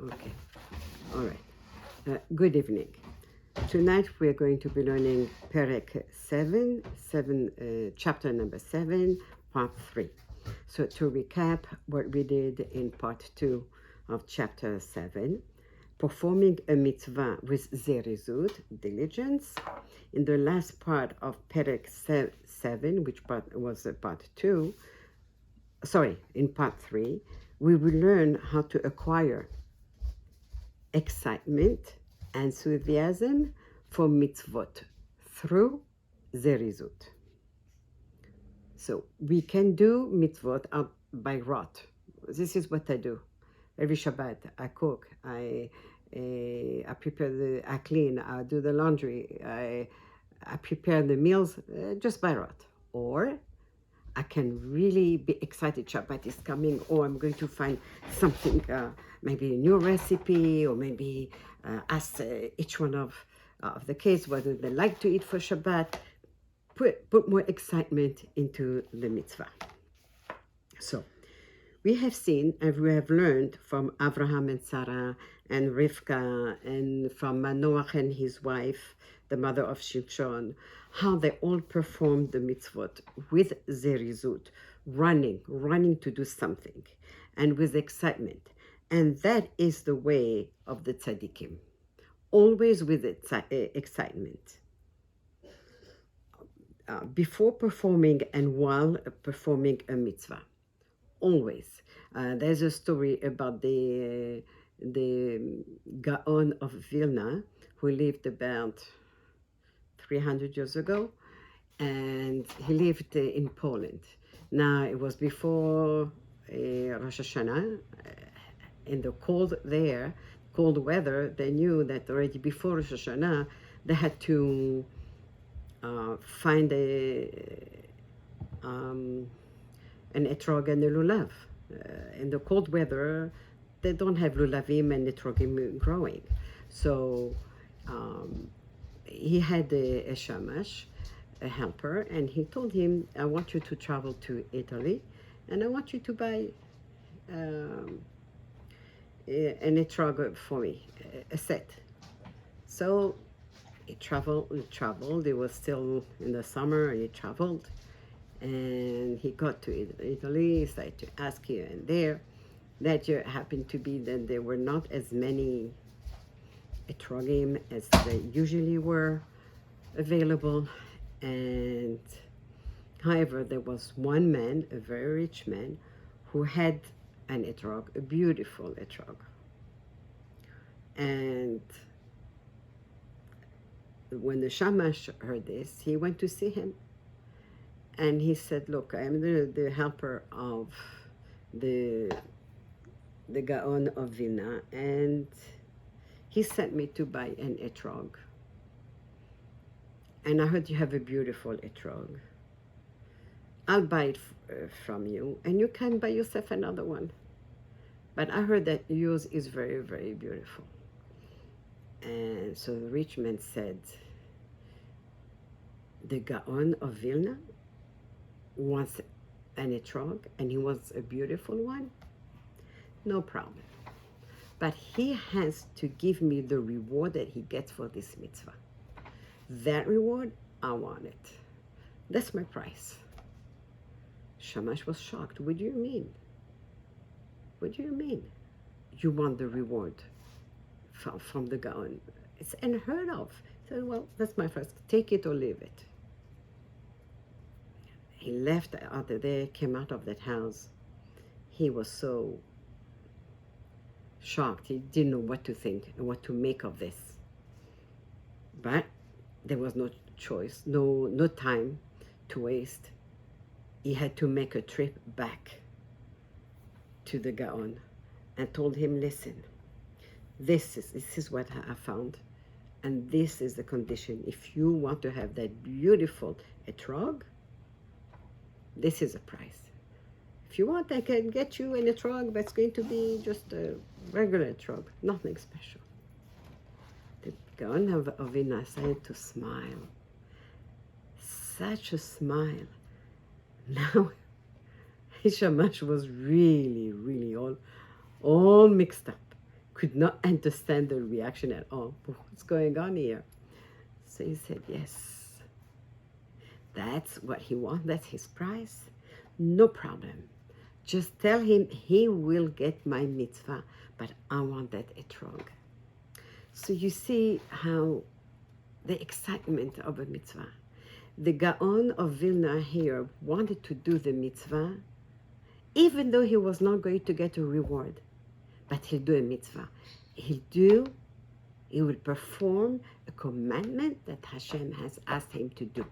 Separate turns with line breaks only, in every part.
Okay. All right. Good evening. Tonight we're going to be learning perek 7, chapter number 7, part 3. So to recap what we did in part 2 of chapter 7, performing a mitzvah with zerizut, diligence. In the last part of perek 7, which part was part 2, in part 3, we will learn how to acquire excitement, enthusiasm for mitzvot through zerizut. So we can do mitzvot out by rote. This is what I do. Every Shabbat I cook, I prepare I clean, I do the laundry, I prepare the meals just by rote. Or I can really be excited Shabbat is coming, or I'm going to find something, maybe a new recipe, or maybe ask each one of the kids whether they like to eat for Shabbat. Put more excitement into the mitzvah. So we have seen and we have learned from Abraham and Sarah and Rivka and from Manoach and his wife, the mother of Shimshon, how they all performed the mitzvot with zerizut, running to do something, and with excitement. And that is the way of the tzadikim, always with excitement. Before performing and while performing a mitzvah, always. There's a story about the Gaon of Vilna, who lived about 300 years ago, and he lived in Poland. Now, it was before Rosh Hashanah. In the cold weather, they knew that already before Rosh Hashanah, they had to find an etrog and a lulav. In the cold weather, they don't have lulavim and etrogim growing. So he had a shamash, a helper, and he told him, I want you to travel to Italy, and I want you to buy an etrog for me, a set. So he traveled. It was still in the summer, and he traveled. And he got to Italy. He started to ask here and there. That year happened to be that there were not as many etrogim as they usually were available. And however, there was one man, a very rich man, who had an etrog, a beautiful etrog. And when the shamash heard this, he went to see him. And he said, look, I am the helper of the Gaon of Vilna, and he sent me to buy an etrog. And I heard you have a beautiful etrog. I'll buy it from you, and you can buy yourself another one. But I heard that yours is very, very beautiful. And so the rich man said, the Gaon of Vilna wants an etrog, and he wants a beautiful one? No problem. But he has to give me the reward that he gets for this mitzvah. That reward, I want it. That's my price. Shamash was shocked. What do you mean? What do you mean? You want the reward from the Gaon? It's unheard of. He said, well, that's my price. Take it or leave it. He left out of there, came out of that house. He was so shocked. He didn't know what to think and what to make of this. But there was no choice, no time to waste. He had to make a trip back to the Gaon and told him, listen, this is what I found, and this is the condition. If you want to have that beautiful etrog, this is a price. If you want, I can get you an etrog that's going to be just a regular etrog, nothing special. The Gaon of Vilna started to smile. Such a smile. Now, his shamash was really all mixed up. could not understand the reaction at all. What's going on here? So he said, yes, that's what he wants. That's his price. No problem. Just tell him he will get my mitzvah, but I want that etrog. So you see how the excitement of a mitzvah. The Gaon of Vilna here wanted to do the mitzvah, even though he was not going to get a reward, but he'll do a mitzvah. He will perform a commandment that Hashem has asked him to do.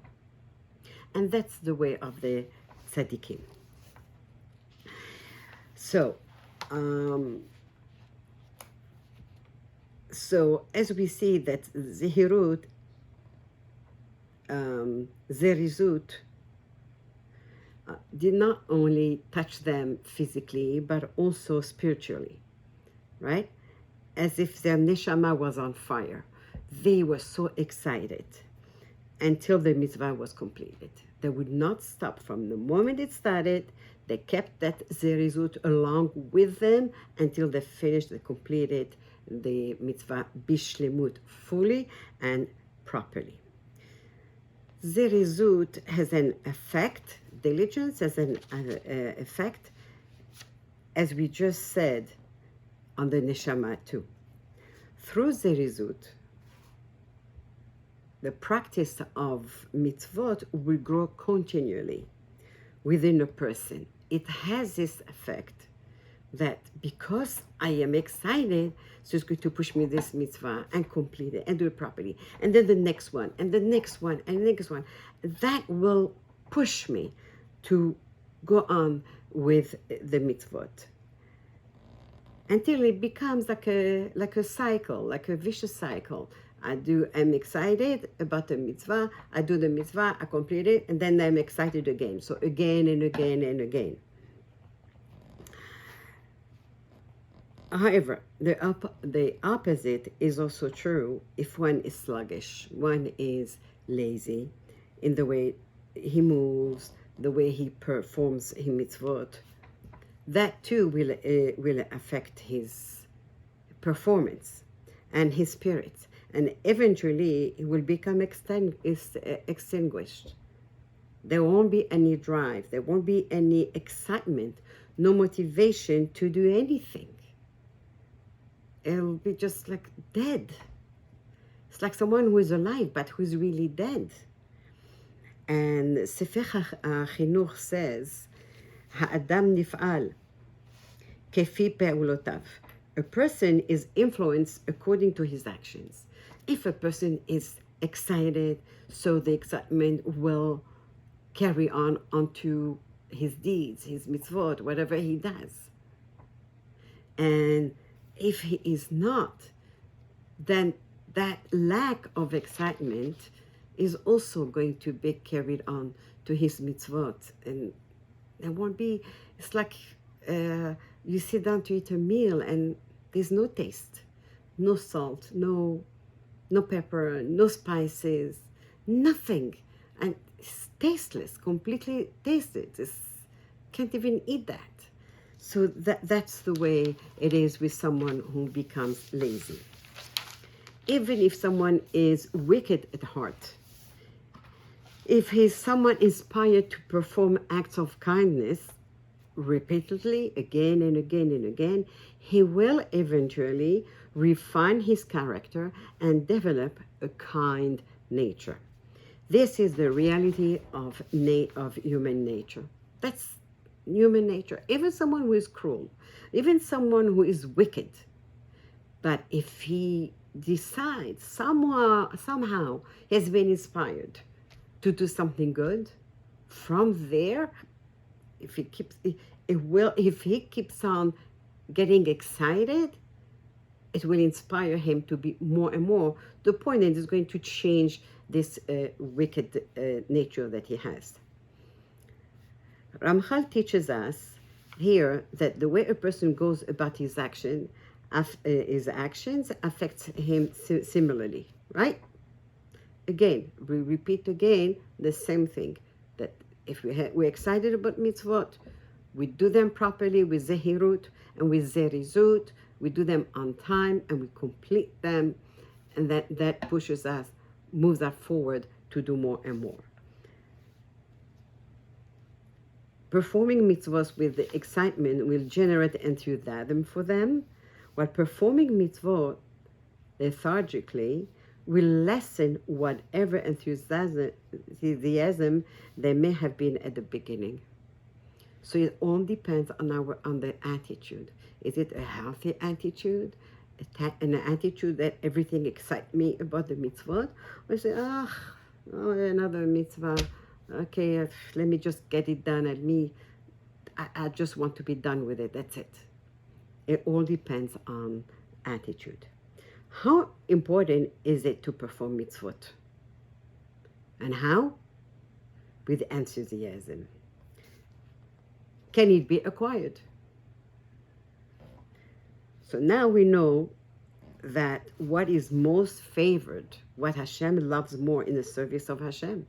And that's the way of the tsadikim. So as we see that Zehirut, Zerizut, did not only touch them physically, but also spiritually, right? As if their neshama was on fire. They were so excited until the mitzvah was completed. They would not stop from the moment it started. They kept that zerizut along with them until they finished, they completed the mitzvah bishlemut fully and properly. Zerizut has an effect, diligence has an effect, as we just said, on the neshama too. Through zerizut, the practice of mitzvot will grow continually within a person. It has this effect that because I am excited, so it's going to push me this mitzvah and complete it and do it properly. And then the next one, and the next one, and the next one. That will push me to go on with the mitzvot until it becomes like a cycle, like a vicious cycle. I'm excited about the mitzvah, I do the mitzvah, I complete it, and then I'm excited again. So again and again and again. However, the opposite is also true if one is sluggish, one is lazy in the way he moves, the way he performs his mitzvot. That too will affect his performance and his spirit. And eventually it will become extinguished. There won't be any drive, there won't be any excitement, no motivation to do anything. It'll be just like dead. It's like someone who is alive but who's really dead. And Sefer HaChinuch says, Ha'adam nif'al kefi pe'ulotav. A person is influenced according to his actions. If a person is excited, so the excitement will carry on onto his deeds, his mitzvot, whatever he does. And if he is not, then that lack of excitement is also going to be carried on to his mitzvot. And there won't be, it's like you sit down to eat a meal and there's no taste, no salt, no pepper, no spices, nothing. And it's tasteless, completely tasteless. Can't even eat that. So that's the way it is with someone who becomes lazy. Even if someone is wicked at heart, if he's someone inspired to perform acts of kindness repeatedly, again and again and again, he will eventually refine his character and develop a kind nature. This is the reality of human nature. That's human nature. Even someone who is cruel, even someone who is wicked, but if he decides somehow he has been inspired to do something good, from there, if he keeps on getting excited, it will inspire him to be more and more, to the point that it's going to change this wicked nature that he has. Ramchal teaches us here that the way a person goes about his actions affects him similarly, right? Again, we repeat again the same thing, that if we're excited about mitzvot, we do them properly with zehirut and with zerizut, We do them on time and we complete them, and that pushes us, moves us forward to do more and more. Performing mitzvot with the excitement will generate enthusiasm for them, while performing mitzvot lethargically will lessen whatever enthusiasm there may have been at the beginning. So it all depends on the attitude. Is it a healthy attitude, an attitude that everything excites me about the mitzvot? Or say, another mitzvah. Okay, let me just get it done. I just want to be done with it. That's it. It all depends on attitude. How important is it to perform mitzvot? And how? With enthusiasm. Can it be acquired? So now we know that what is most favored, what Hashem loves more in the service of Hashem.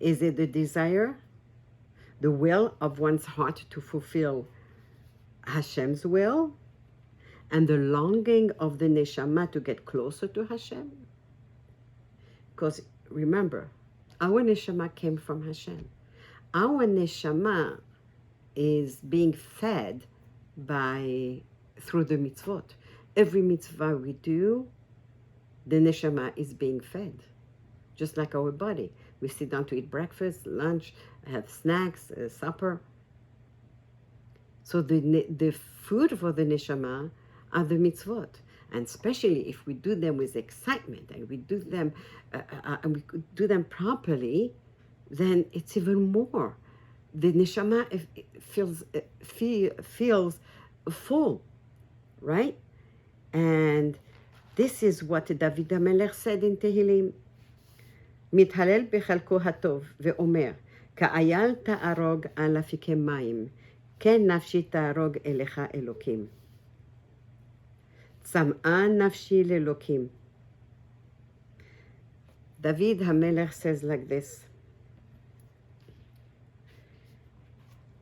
Is it the desire, the will of one's heart to fulfill Hashem's will, and the longing of the neshama to get closer to Hashem? Because remember, our neshama came from Hashem. Our neshama is being fed through the mitzvot. Every mitzvah we do, the neshama is being fed. Just like our body. We sit down to eat breakfast, lunch, have snacks, supper. So the food for the neshama are the mitzvot. And especially if we do them with excitement and we do them properly, then it's even more. The neshama feels full, right? And this is what David HaMelech said in Tehillim. מתהלל בחלקו הטוב ואומר, כאייל תערוג על אפיקי מים, כן נפשי תערוג אליך אלוקים. צמאה נפשי לאלוקים. David HaMelech says like this,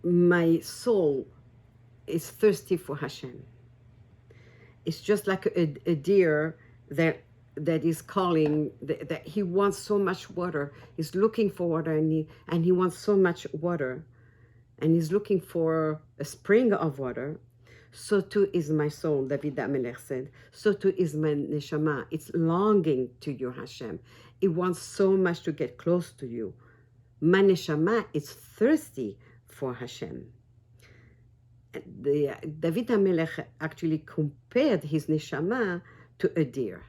my soul is thirsty for Hashem. It's just like a deer that is calling, that he wants so much water. He's looking for water and he wants so much water. And he's looking for a spring of water. So too is my soul, David HaMelech said. So too is my neshama. It's longing to you, Hashem. It wants so much to get close to you. My neshama is thirsty for Hashem. David HaMelech actually compared his neshama to a deer.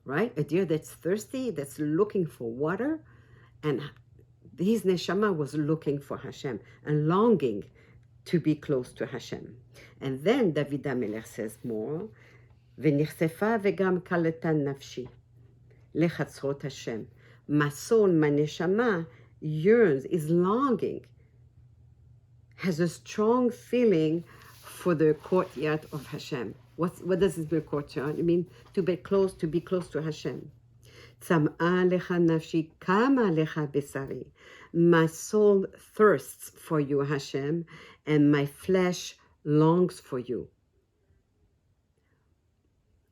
Right? A deer that's thirsty, that's looking for water, and his neshama was looking for Hashem and longing to be close to Hashem. And then David HaMelech says more, ונכספה וגם קלטה נפשי לחצרות Hashem. My soul, my neshama yearns, is longing, has a strong feeling for the courtyard of Hashem. What does this mean, courtyard? It means to be close to Hashem. צמאה לך נפשי, קמה לך בשרי. My soul thirsts for you, Hashem, and my flesh longs for you.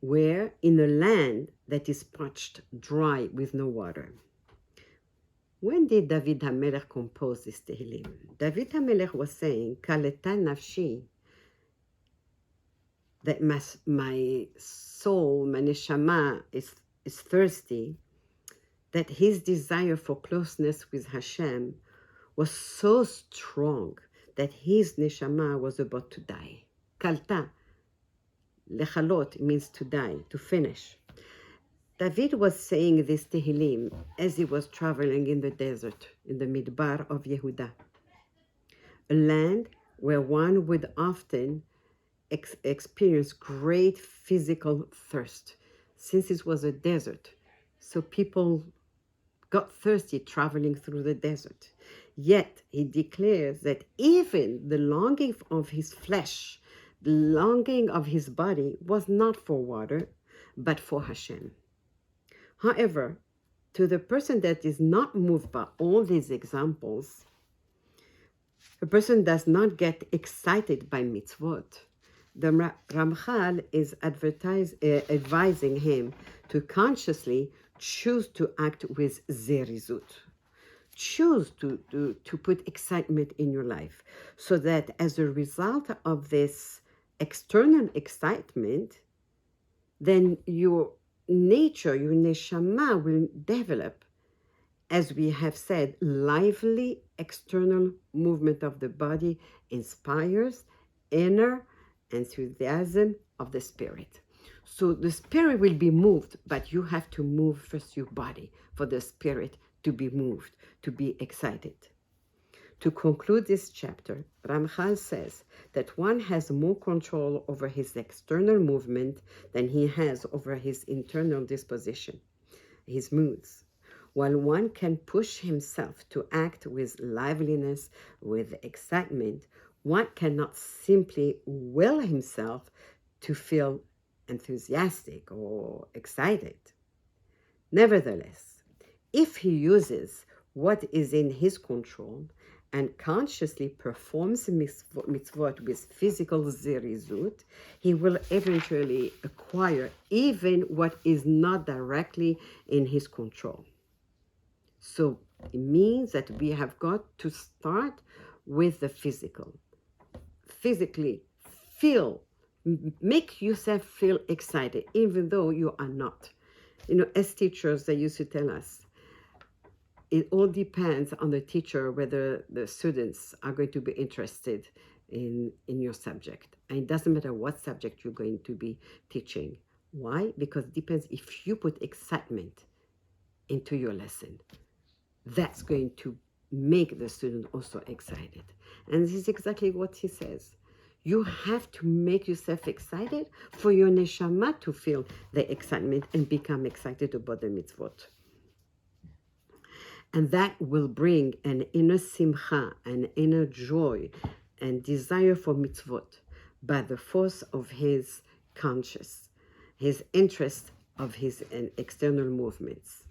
Where? In a land that is parched, dry, with no water. When did David HaMelech compose this Tehillim? David HaMelech was saying, קלטה נפשי, that my soul, my neshama is thirsty, that his desire for closeness with Hashem was so strong that his neshama was about to die. Kalta, lechalot, means to die, to finish. David was saying this Tehillim as he was traveling in the desert, in the Midbar of Yehuda, a land where one would often experience great physical thirst, since it was a desert. So people got thirsty traveling through the desert. Yet he declares that even the longing of his flesh, the longing of his body was not for water, but for Hashem. However, to the person that is not moved by all these examples, a person does not get excited by mitzvot, the Ramchal is advising him to consciously choose to act with zerizut. Choose to put excitement in your life, so that as a result of this external excitement, then your nature, your neshama will develop, as we have said. Lively external movement of the body inspires inner enthusiasm of the spirit. So the spirit will be moved, but you have to move first your body for the spirit to be moved, to be excited. To conclude this chapter, Ramchal says that one has more control over his external movement than he has over his internal disposition, his moods. While one can push himself to act with liveliness, with excitement, one cannot simply will himself to feel enthusiastic or excited. Nevertheless, if he uses what is in his control and consciously performs mitzvot with physical zerizut, he will eventually acquire even what is not directly in his control. So it means that we have got to start with the physical. Physically feel, make yourself feel excited, even though you are not. As teachers, they used to tell us, it all depends on the teacher whether the students are going to be interested in your subject. And it doesn't matter what subject you're going to be teaching. Why? Because it depends if you put excitement into your lesson. That's going to make the student also excited. And this is exactly what he says. You have to make yourself excited for your neshama to feel the excitement and become excited about the mitzvot. And that will bring an inner simcha, an inner joy and desire for mitzvot by the force of his conscience, his interest of his external movements.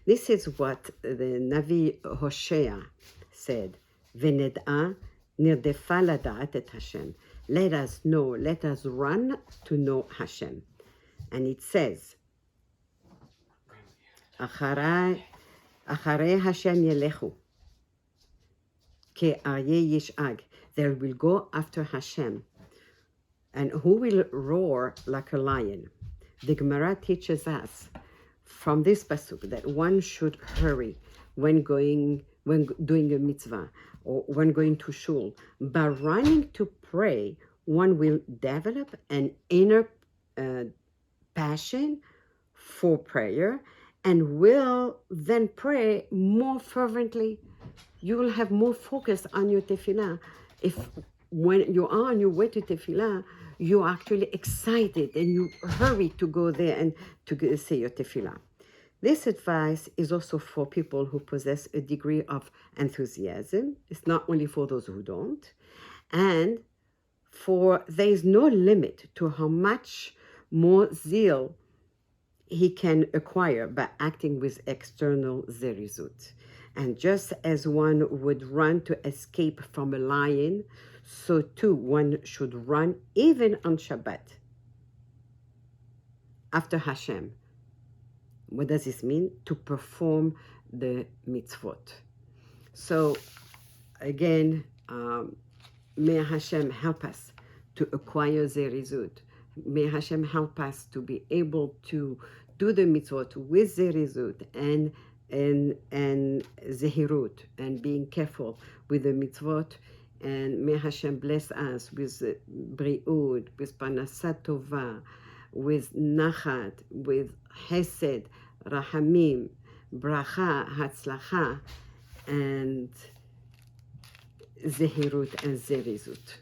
This is what the Navi Hosea said, V'ned'a nirdefa lada'at et Hashem. Let us know, let us run to know Hashem. And it says, Acharei Hashem yelechu, ke'aryeh yish'ag. They will go after Hashem. And who will roar like a lion? The Gemara teaches us from this pasuk that one should hurry when doing a mitzvah or when going to shul. By running to pray, one will develop an inner passion for prayer and will then pray more fervently. You will have more focus on your tefillah. If when you are on your way to tefillah, you're actually excited and you hurry to go there and to say your tefillah. This advice is also for people who possess a degree of enthusiasm. It's not only for those who don't. And there is no limit to how much more zeal he can acquire by acting with external zerizut. And just as one would run to escape from a lion, so too one should run even on Shabbat after Hashem. What does this mean? To perform the mitzvot. So again, may Hashem help us to acquire zerizut. May Hashem help us to be able to do the mitzvot with zerizut and zehirut, and being careful with the mitzvot. And may Hashem bless us with bri'ud, with parnasat tova, with nachat, with hesed, rahamim, bracha, hatzlacha, and zehirut and zerizut.